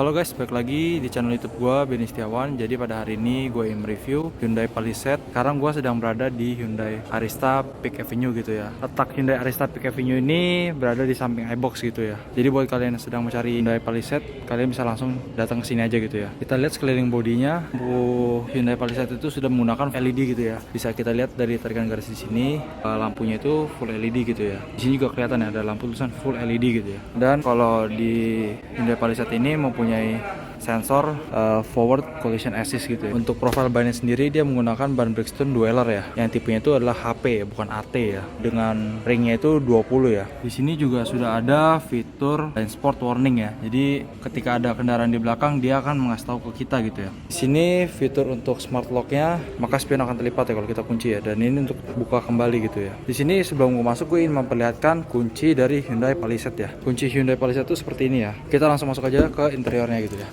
Halo guys, balik lagi di channel YouTube gue, Beni Setiawan. Jadi pada hari ini gue ingin review Hyundai Palisade. Sekarang gue sedang berada di Hyundai Arista Peak Avenue gitu ya. Letak Hyundai Arista Peak Avenue ini berada di samping iBox gitu ya. Jadi buat kalian yang sedang mencari Hyundai Palisade, kalian bisa langsung datang ke sini aja gitu ya. Kita lihat sekeliling bodinya. Hyundai Palisade itu sudah menggunakan LED gitu ya. Bisa kita lihat dari tarikan garis di sini, lampunya itu full LED gitu ya. Di sini juga kelihatan ya ada lampu tulisan full LED gitu ya. Dan kalau di Hyundai Palisade ini mempunyai sensor forward collision assist gitu ya. Untuk profile bannya sendiri dia menggunakan ban Bridgestone Dweller ya. Yang tipenya itu adalah HP ya, bukan AT ya. Dengan ringnya itu 20 ya. Di sini juga sudah ada fitur blind spot warning ya. Jadi ketika ada kendaraan di belakang dia akan mengasih tahu ke kita gitu ya. Di sini fitur untuk smart lock-nya, maka spion akan terlipat ya kalau kita kunci ya. Dan ini untuk buka kembali gitu ya. Di sini sebelum gue masuk gue ingin memperlihatkan kunci dari Hyundai Palisade ya. Kunci Hyundai Palisade itu seperti ini ya. Kita langsung masuk aja ke interiornya gitu ya.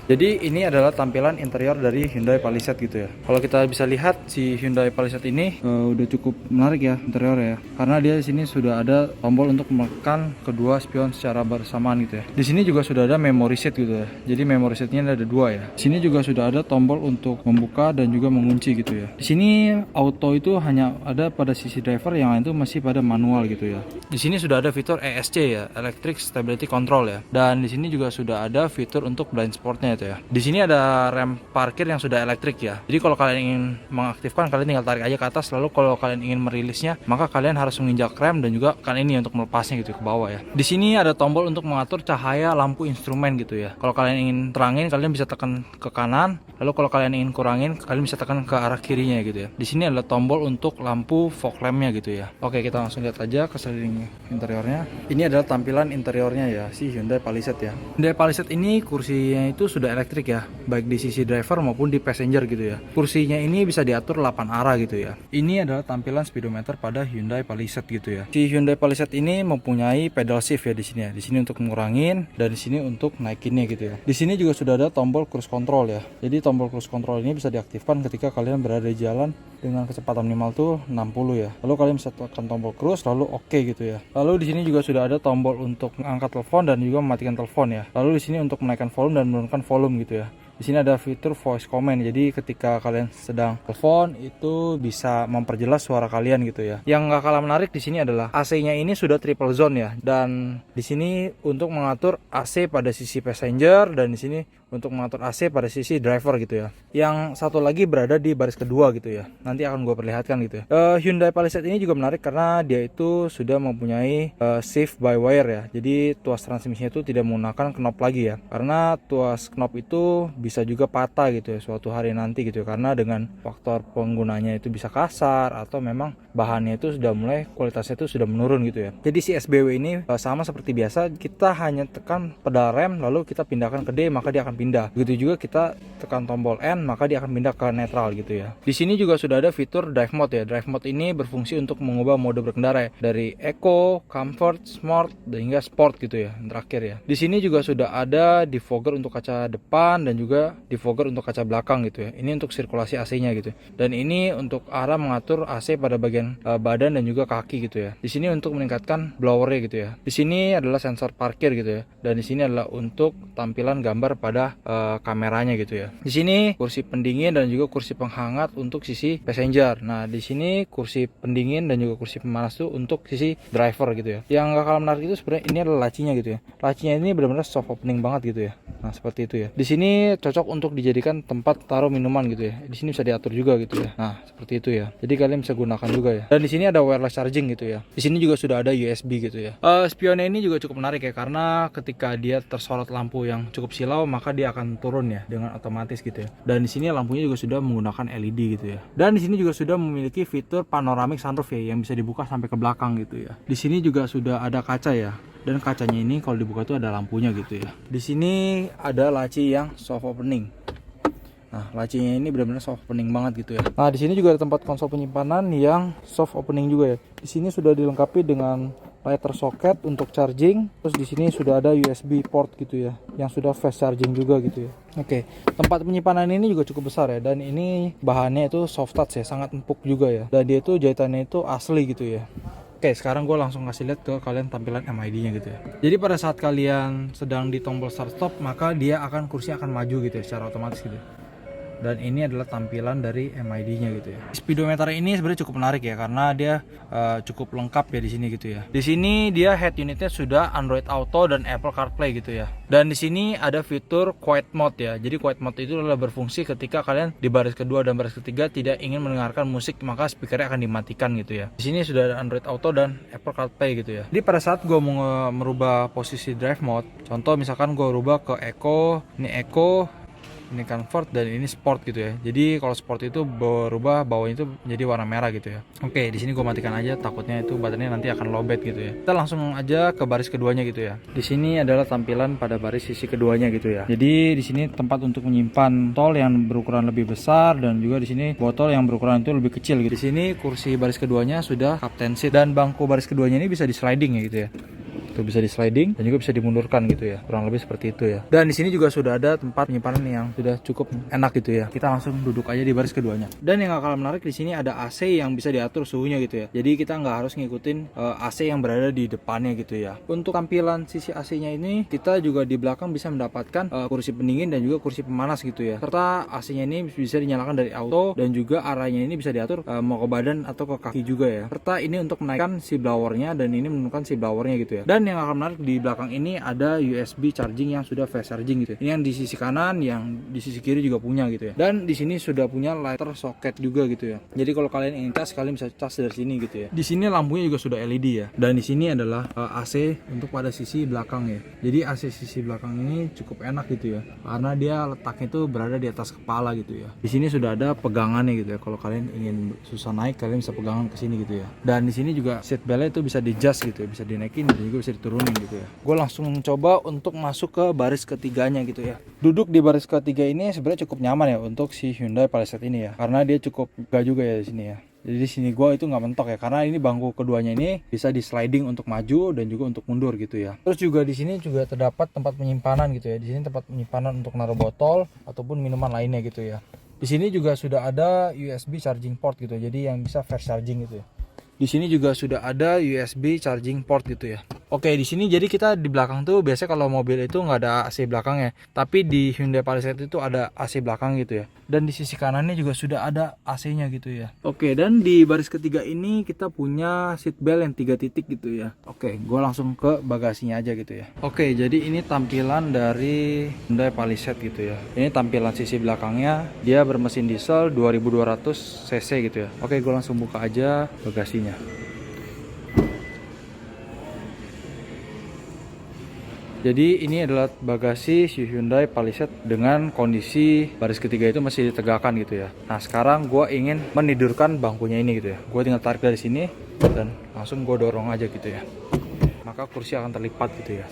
Jadi ini adalah tampilan interior dari Hyundai Palisade gitu ya. Kalau kita bisa lihat si Hyundai Palisade ini udah cukup menarik ya interior ya. Karena dia di sini sudah ada tombol untuk menekan kedua spion secara bersamaan gitu ya. Di sini juga sudah ada memory seat gitu ya. Jadi memory seatnya ada dua ya. Di sini juga sudah ada tombol untuk membuka dan juga mengunci gitu ya. Di sini auto itu hanya ada pada sisi driver, yang lain itu masih pada manual gitu ya. Di sini sudah ada fitur ESC ya, Electric Stability Control ya. Dan di sini juga sudah ada fitur untuk blind spotnya ya. Di sini ada rem parkir yang sudah elektrik ya. Jadi kalau kalian ingin mengaktifkan, kalian tinggal tarik aja ke atas. Lalu kalau kalian ingin merilisnya, maka kalian harus menginjak rem dan juga kan ini untuk melepasnya gitu ke bawah ya. Di sini ada tombol untuk mengatur cahaya lampu instrumen gitu ya. Kalau kalian ingin terangin, kalian bisa tekan ke kanan. Lalu kalau kalian ingin kurangin, kalian bisa tekan ke arah kirinya gitu ya. Di sini adalah tombol untuk lampu fog lampnya gitu ya. Oke, kita langsung lihat aja ke sekeliling interiornya. Ini adalah tampilan interiornya ya, si Hyundai Palisade ya. Hyundai Palisade ini kursinya itu sudah elektrik ya, baik di sisi driver maupun di passenger gitu ya. Kursinya ini bisa diatur 8 arah gitu ya. Ini adalah tampilan speedometer pada Hyundai Palisade gitu ya. Si Hyundai Palisade ini mempunyai pedal shift ya di sini ya. Di sini untuk mengurangin dan di sini untuk naikinnya gitu ya. Di sini juga sudah ada tombol cruise control ya. Jadi tombol cruise control ini bisa diaktifkan ketika kalian berada di jalan dengan kecepatan minimal tuh 60 ya. Lalu kalian bisa tekan tombol cruise lalu oke gitu ya. Lalu di sini juga sudah ada tombol untuk mengangkat telepon dan juga mematikan telepon ya. Lalu di sini untuk menaikkan volume dan menurunkan volume gitu ya. Di sini ada fitur voice command. Jadi ketika kalian sedang telepon itu bisa memperjelas suara kalian gitu ya. Yang nggak kalah menarik di sini adalah AC-nya ini sudah triple zone ya. Dan di sini untuk mengatur AC pada sisi passenger dan di sini untuk mengatur AC pada sisi driver gitu ya. Yang satu lagi berada di baris kedua gitu ya. Nanti akan gue perlihatkan gitu ya. Hyundai Palisade ini juga menarik karena dia itu sudah mempunyai shift by wire ya. Jadi tuas transmisinya itu tidak menggunakan knop lagi ya. Karena tuas knop itu bisa juga patah gitu ya suatu hari nanti gitu ya. Karena dengan faktor penggunanya itu bisa kasar atau memang bahannya itu sudah mulai kualitasnya itu sudah menurun gitu ya. Jadi si SBW ini sama seperti biasa, kita hanya tekan pedal rem lalu kita pindahkan ke D maka dia akan pindah. Begitu juga kita tekan tombol N maka dia akan pindah ke netral gitu ya. Di sini juga sudah ada fitur drive mode ya. Drive mode ini berfungsi untuk mengubah mode berkendara ya, dari Eco, Comfort, Smart dan hingga Sport gitu ya. Yang terakhir ya. Di sini juga sudah ada defogger untuk kaca depan dan juga defogger untuk kaca belakang gitu ya. Ini untuk sirkulasi AC-nya gitu. Dan ini untuk arah mengatur AC pada bagian badan dan juga kaki gitu ya. Di sini untuk meningkatkan blowernya gitu ya. Di sini adalah sensor parkir gitu ya. Dan di sini adalah untuk tampilan gambar pada kameranya gitu ya. Di sini kursi pendingin dan juga kursi penghangat untuk sisi passenger. Nah, di sini kursi pendingin dan juga kursi pemanas tuh untuk sisi driver gitu ya. Yang gak kalah menarik itu sebenarnya ini adalah lacinya gitu ya. Lacinya ini benar-benar soft opening banget gitu ya. Nah, seperti itu ya. Di sini cocok untuk dijadikan tempat taruh minuman gitu ya. Di sini bisa diatur juga gitu ya. Nah, seperti itu ya. Jadi kalian bisa gunakan juga ya. Dan di sini ada wireless charging gitu ya. Di sini juga sudah ada USB gitu ya. Spionnya ini juga cukup menarik ya karena ketika dia tersorot lampu yang cukup silau maka dia akan turun ya dengan otomatis gitu ya. Dan di sini lampunya juga sudah menggunakan LED gitu ya. Dan di sini juga sudah memiliki fitur panoramic sunroof ya yang bisa dibuka sampai ke belakang gitu ya. Di sini juga sudah ada kaca ya. Dan kacanya ini kalau dibuka itu ada lampunya gitu ya. Di sini ada laci yang soft opening. Nah, lacinya ini benar-benar soft opening banget gitu ya. Nah, di sini juga ada tempat konsol penyimpanan yang soft opening juga ya. Di sini sudah dilengkapi dengan lighter socket untuk charging. Terus di sini sudah ada USB port gitu ya, yang sudah fast charging juga gitu ya. Oke, tempat penyimpanan ini juga cukup besar ya. Dan ini bahannya itu soft touch ya, sangat empuk juga ya. Dan dia itu jahitannya itu asli gitu ya. Oke, sekarang gue langsung kasih lihat ke kalian tampilan MID-nya gitu ya. Jadi pada saat kalian sedang di tombol start stop, maka dia kursi akan maju gitu ya, secara otomatis gitu ya. Dan ini adalah tampilan dari MID-nya gitu ya. Speedometer ini sebenarnya cukup menarik ya, karena dia cukup lengkap ya di sini gitu ya. Di sini dia head unitnya sudah Android Auto dan Apple CarPlay gitu ya. Dan di sini ada fitur Quiet Mode ya. Jadi Quiet Mode itu adalah berfungsi ketika kalian di baris kedua dan baris ketiga tidak ingin mendengarkan musik, maka speakernya akan dimatikan gitu ya. Di sini sudah ada Android Auto dan Apple CarPlay gitu ya. Jadi pada saat gue mau merubah posisi drive mode, contoh misalkan gue rubah ke Eco, ini Comfort, dan ini Sport gitu ya. Jadi kalau Sport itu berubah bawahnya itu menjadi warna merah gitu ya. Oke, di sini gue matikan aja, takutnya itu baterainya nanti akan lowbat gitu ya. Kita langsung aja ke baris keduanya gitu ya. Di sini adalah tampilan pada baris sisi keduanya gitu ya. Jadi di sini tempat untuk menyimpan botol yang berukuran lebih besar, dan juga di sini botol yang berukuran itu lebih kecil gitu. Di sini kursi baris keduanya sudah captain seat, dan bangku baris keduanya ini bisa di sliding ya gitu ya. Itu bisa di sliding dan juga bisa dimundurkan gitu ya, kurang lebih seperti itu ya. Dan di sini juga sudah ada tempat penyimpanan yang sudah cukup enak gitu ya. Kita langsung duduk aja di baris keduanya. Dan yang gak kalah menarik, di sini ada AC yang bisa diatur suhunya gitu ya. Jadi kita nggak harus ngikutin AC yang berada di depannya gitu ya. Untuk tampilan sisi AC-nya ini, kita juga di belakang bisa mendapatkan kursi pendingin dan juga kursi pemanas gitu ya. Serta AC-nya ini bisa dinyalakan dari auto, dan juga arahnya ini bisa diatur mau ke badan atau ke kaki juga ya. Serta ini untuk menaikkan si blowernya, dan ini menurunkan si blowernya gitu ya. Dan yang akan menarik, di belakang ini ada USB charging yang sudah fast charging gitu ya. Ini yang di sisi kanan, yang di sisi kiri juga punya gitu ya. Dan di sini sudah punya lighter socket juga gitu ya. Jadi kalau kalian ingin cas, kalian bisa cas dari sini gitu ya. Di sini lampunya juga sudah LED ya. Dan di sini adalah AC untuk pada sisi belakang ya. Jadi AC sisi belakang ini cukup enak gitu ya, karena dia letaknya itu berada di atas kepala gitu ya. Di sini sudah ada pegangannya gitu ya. Kalau kalian ingin susah naik, kalian bisa pegangan ke sini gitu ya. Dan di sini juga seat beltnya itu bisa di adjust gitu ya, bisa dinaikin dan juga bisa diturunin gitu ya. Gue langsung coba untuk masuk ke baris ketiganya gitu ya. Duduk di baris ketiga ini sebenarnya cukup nyaman ya untuk si Hyundai Palisade ini ya, karena dia cukup gak juga ya di sini ya. Jadi di sini gue itu nggak mentok ya, karena ini bangku keduanya ini bisa di sliding untuk maju dan juga untuk mundur gitu ya. Terus juga di sini juga terdapat tempat penyimpanan gitu ya. Di sini tempat penyimpanan untuk naruh botol ataupun minuman lainnya gitu ya. Di sini juga sudah ada USB charging port gitu ya, jadi yang bisa fast charging gitu ya. Di sini juga sudah ada USB charging port gitu ya. Oke, di sini jadi kita di belakang tuh biasanya kalau mobil itu nggak ada AC belakangnya, tapi di Hyundai Palisade itu ada AC belakang gitu ya. Dan di sisi kanannya juga sudah ada AC-nya gitu ya. Oke, dan di baris ketiga ini kita punya seat belt yang 3 titik gitu ya. Oke, gue langsung ke bagasinya aja gitu ya. Oke, jadi ini tampilan dari Hyundai Palisade gitu ya. Ini tampilan sisi belakangnya, dia bermesin diesel 2200 cc gitu ya. Oke, gue langsung buka aja bagasinya. Jadi ini adalah bagasi si Hyundai Palisade dengan kondisi baris ketiga itu masih ditegakkan gitu ya. Nah sekarang gue ingin menidurkan bangkunya ini gitu ya. Gue tinggal tarik dari sini dan langsung gue dorong aja gitu ya. Maka kursi akan terlipat gitu ya.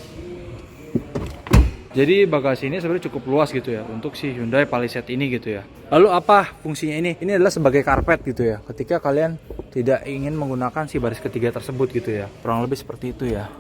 Jadi bagasi ini sebenarnya cukup luas gitu ya untuk si Hyundai Palisade ini gitu ya. Lalu apa fungsinya ini? Ini adalah sebagai karpet gitu ya. Ketika kalian tidak ingin menggunakan si baris ketiga tersebut gitu ya. Kurang lebih seperti itu ya.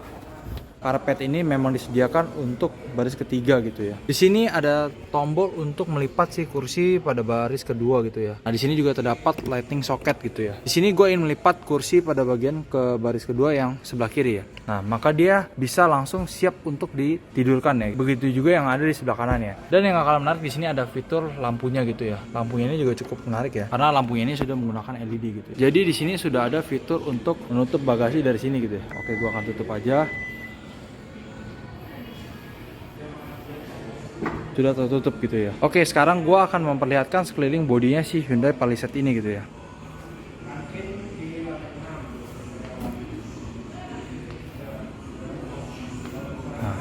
Karpet ini memang disediakan untuk baris ketiga gitu ya. Di sini ada tombol untuk melipat si kursi pada baris kedua gitu ya. Nah di sini juga terdapat lighting socket gitu ya. Di sini gue ingin melipat kursi pada bagian ke baris kedua yang sebelah kiri ya. Nah maka dia bisa langsung siap untuk ditidurkan ya. Begitu juga yang ada di sebelah kanan ya. Dan yang gak kalah menarik, di sini ada fitur lampunya gitu ya. Lampunya ini juga cukup menarik ya, karena lampunya ini sudah menggunakan LED gitu. Jadi di sini sudah ada fitur untuk menutup bagasi dari sini gitu ya. Oke, gue akan tutup aja. Sudah tertutup gitu ya. Oke, sekarang gua akan memperlihatkan sekeliling bodinya si Hyundai Palisade ini gitu ya. Nah.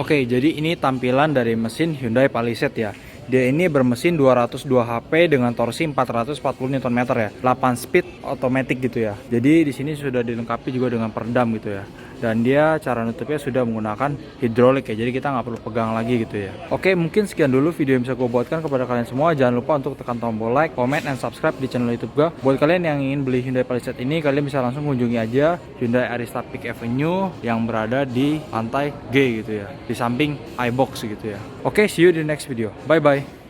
Oke, jadi ini tampilan dari mesin Hyundai Palisade ya. Dia ini bermesin 202 HP dengan torsi 440 Nm ya. 8 speed otomatis gitu ya. Jadi di sini sudah dilengkapi juga dengan peredam gitu ya. Dan dia cara nutupnya sudah menggunakan hidrolik ya, jadi kita nggak perlu pegang lagi gitu ya. Oke, mungkin sekian dulu video yang bisa gue buatkan kepada kalian semua. Jangan lupa untuk tekan tombol like, comment, and subscribe di channel YouTube gue. Buat kalian yang ingin beli Hyundai Palisade ini, kalian bisa langsung kunjungi aja Hyundai Arista Peak Avenue yang berada di lantai G gitu ya, di samping iBox gitu ya. Oke, see you di next video. Bye bye.